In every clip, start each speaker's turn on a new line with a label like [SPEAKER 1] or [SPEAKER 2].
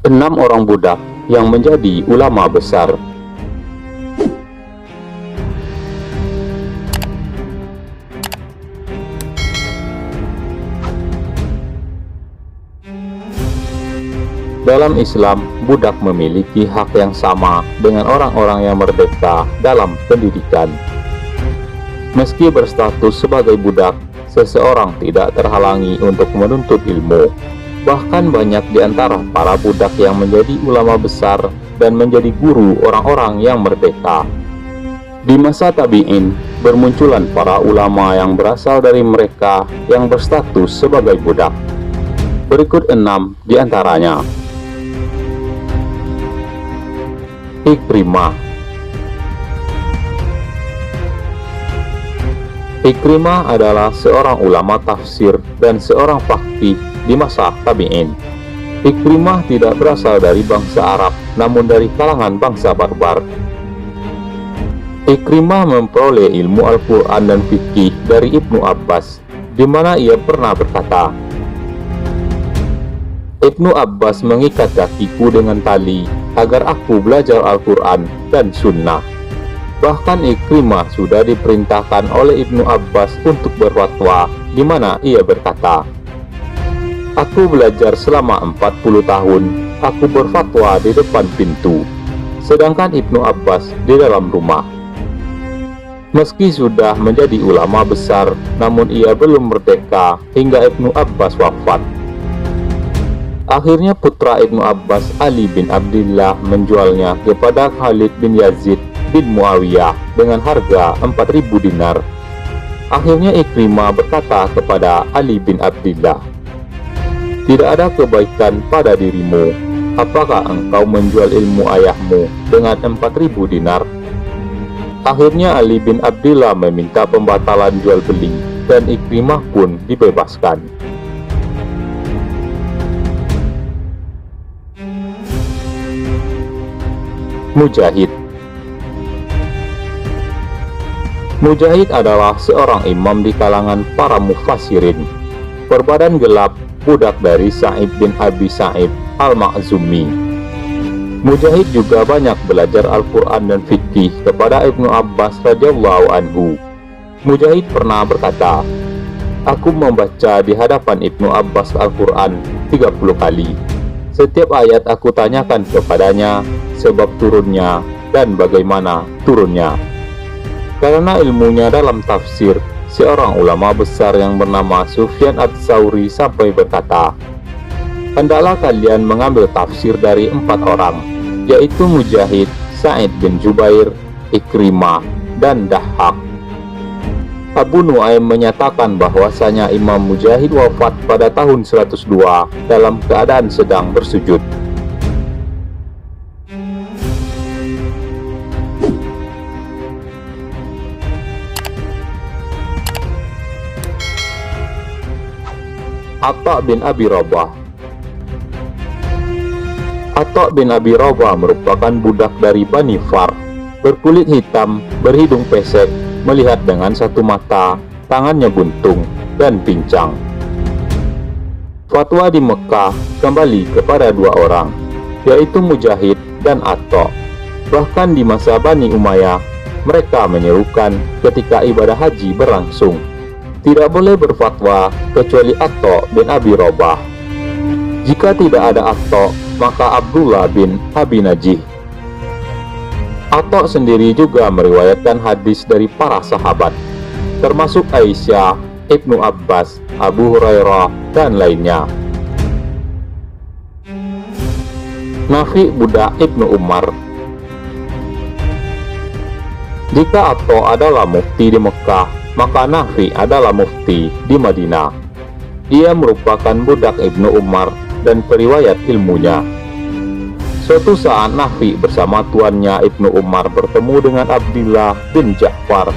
[SPEAKER 1] 6 orang budak yang menjadi ulama besar. Dalam Islam, budak memiliki hak yang sama dengan orang-orang yang merdeka dalam pendidikan. Meski berstatus sebagai budak, seseorang tidak terhalangi untuk menuntut ilmu. Bahkan banyak di antara para budak yang menjadi ulama besar dan menjadi guru orang-orang yang merdeka. Di masa tabi'in, bermunculan para ulama yang berasal dari mereka yang berstatus sebagai budak. Berikut 6 di antaranya. Ikrimah. Ikrimah adalah seorang ulama tafsir dan seorang faqih di masa tabi'in. Ikrimah tidak berasal dari bangsa Arab, namun dari kalangan bangsa barbar. Ikrimah memperoleh ilmu Al-Quran dan fikih dari Ibnu Abbas, di mana ia pernah berkata, Ibnu Abbas mengikat kakiku dengan tali agar aku belajar Al-Quran dan Sunnah. Bahkan Ikrimah sudah diperintahkan oleh Ibnu Abbas untuk berfatwa, di mana ia berkata, Aku belajar selama 40 tahun, aku berfatwa di depan pintu, sedangkan Ibnu Abbas di dalam rumah. Meski sudah menjadi ulama besar, namun ia belum merdeka hingga Ibnu Abbas wafat. Akhirnya putra Ibnu Abbas, Ali bin Abdillah, menjualnya kepada Khalid bin Yazid bin Muawiyah dengan harga 4.000 dinar. Akhirnya Ikrimah berkata kepada Ali bin Abdillah, Tidak ada kebaikan pada dirimu. Apakah engkau menjual ilmu ayahmu dengan 4.000 dinar? Akhirnya Ali bin Abdillah meminta pembatalan jual beli dan Ikrimah pun dibebaskan. Mujahid. Mujahid adalah seorang imam di kalangan para mufassirin, berbadan gelap, budak dari Sa'id bin Abi Sa'id Al-Makhzumi. Mujahid juga banyak belajar Al-Quran dan fikih kepada Ibnu Abbas radhiyallahu anhu. Mujahid pernah berkata, Aku membaca di hadapan Ibnu Abbas Al-Quran 30 kali. Setiap ayat aku tanyakan kepadanya sebab turunnya dan bagaimana turunnya. Karena ilmunya dalam tafsir, seorang ulama besar yang bernama Sufyan Ats-Tsauri sampai berkata, Hendaklah kalian mengambil tafsir dari 4 orang, yaitu Mujahid, Sa'id bin Jubair, Ikrimah, dan Dahhak. Abu Nuaim menyatakan bahwasanya Imam Mujahid wafat pada tahun 102 dalam keadaan sedang bersujud. Atha bin Abi Rabah. Atha bin Abi Rabah merupakan budak dari Bani Far, berkulit hitam, berhidung pesek, melihat dengan satu mata, tangannya buntung dan pincang. Fatwa di Mekah kembali kepada 2 orang, yaitu Mujahid dan Atha. Bahkan di masa Bani Umayyah, mereka menyerukan ketika ibadah haji berlangsung, tidak boleh berfatwa kecuali Atha bin Abi Rabah. Jika tidak ada Atha, maka Abdullah bin Abi Najih. Atha sendiri juga meriwayatkan hadis dari para sahabat, termasuk Aisyah, Ibnu Abbas, Abu Hurairah, dan lainnya. Nafi budak Ibnu Umar. Jika Atha adalah mufti di Mekah, maka Nafi adalah mufti di Madinah. Ia merupakan budak Ibnu Umar dan periwayat ilmunya. Suatu saat Nafi bersama tuannya Ibnu Umar bertemu dengan Abdullah bin Ja'far.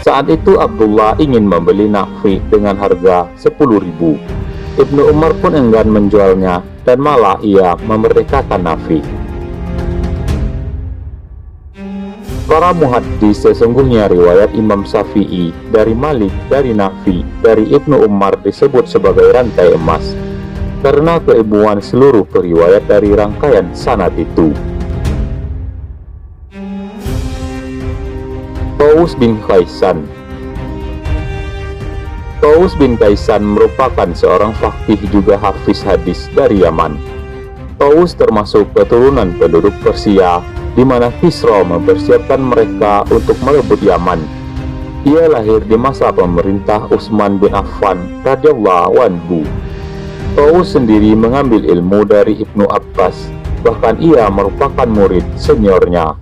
[SPEAKER 1] Saat itu Abdullah ingin membeli Nafi dengan harga 10.000. Ibnu Umar pun enggan menjualnya dan malah ia memerdekakan Nafi. Para muhaddis sesungguhnya riwayat Imam Syafi'i dari Malik, dari Nafi, dari Ibnu Umar disebut sebagai rantai emas. karena keilmuan seluruh periwayat dari rangkaian sanad itu. Tawus bin Kaisan. Tawus bin Kaisan merupakan seorang faqih juga hafiz hadis dari Yaman. Tawus termasuk keturunan penduduk Persia, di mana Kisra mempersiapkan mereka untuk merebut Yaman. Ia lahir di masa pemerintah Utsman bin Affan radhiyallahu anhu. Tawus sendiri mengambil ilmu dari Ibnu Abbas, bahkan ia merupakan murid seniornya.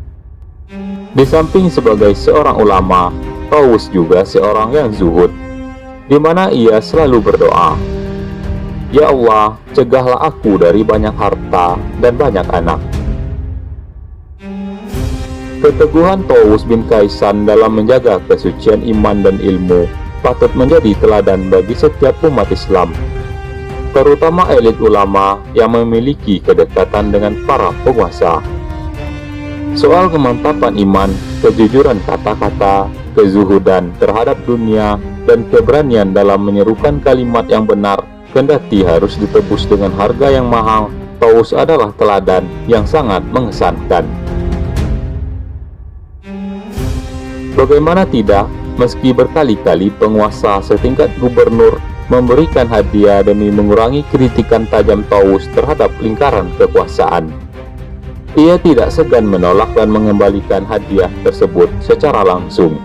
[SPEAKER 1] Di samping sebagai seorang ulama, Tawus juga seorang yang zuhud, di mana ia selalu berdoa, "Ya Allah, cegahlah aku dari banyak harta dan banyak anak." Keteguhan Tawus bin Kaisan dalam menjaga kesucian iman dan ilmu patut menjadi teladan bagi setiap umat Islam, terutama elit ulama yang memiliki kedekatan dengan para penguasa. Soal kemantapan iman, kejujuran kata-kata, kezuhudan terhadap dunia, dan keberanian dalam menyerukan kalimat yang benar, kendati harus ditebus dengan harga yang mahal, Tawus adalah teladan yang sangat mengesankan. Bagaimana tidak, meski berkali-kali penguasa setingkat gubernur memberikan hadiah demi mengurangi kritikan tajam Tawus terhadap lingkaran kekuasaan, ia tidak segan menolak dan mengembalikan hadiah tersebut secara langsung.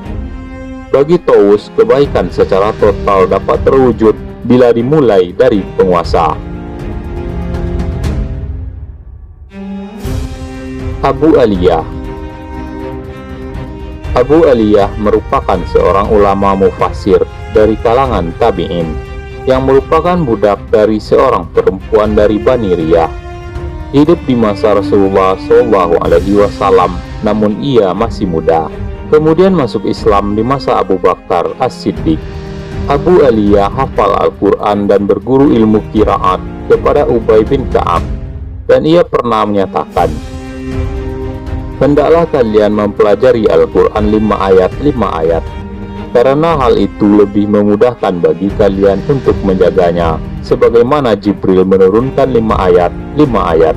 [SPEAKER 1] Bagi Tawus, kebaikan secara total dapat terwujud bila dimulai dari penguasa. Abu Aliyah. Abu Aliyah merupakan seorang ulama mufassir dari kalangan tabi'in, yang merupakan budak dari seorang perempuan dari Bani Riyah. Hidup di masa Rasulullah SAW, namun ia masih muda. Kemudian masuk Islam di masa Abu Bakar As-Siddiq. Abu Aliyah hafal Al-Quran dan berguru ilmu qiraat kepada Ubay bin Ka'ab, dan ia pernah menyatakan, "Hendaklah kalian mempelajari Al-Quran 5 ayat, karena hal itu lebih memudahkan bagi kalian untuk menjaganya, sebagaimana Jibril menurunkan 5 ayat.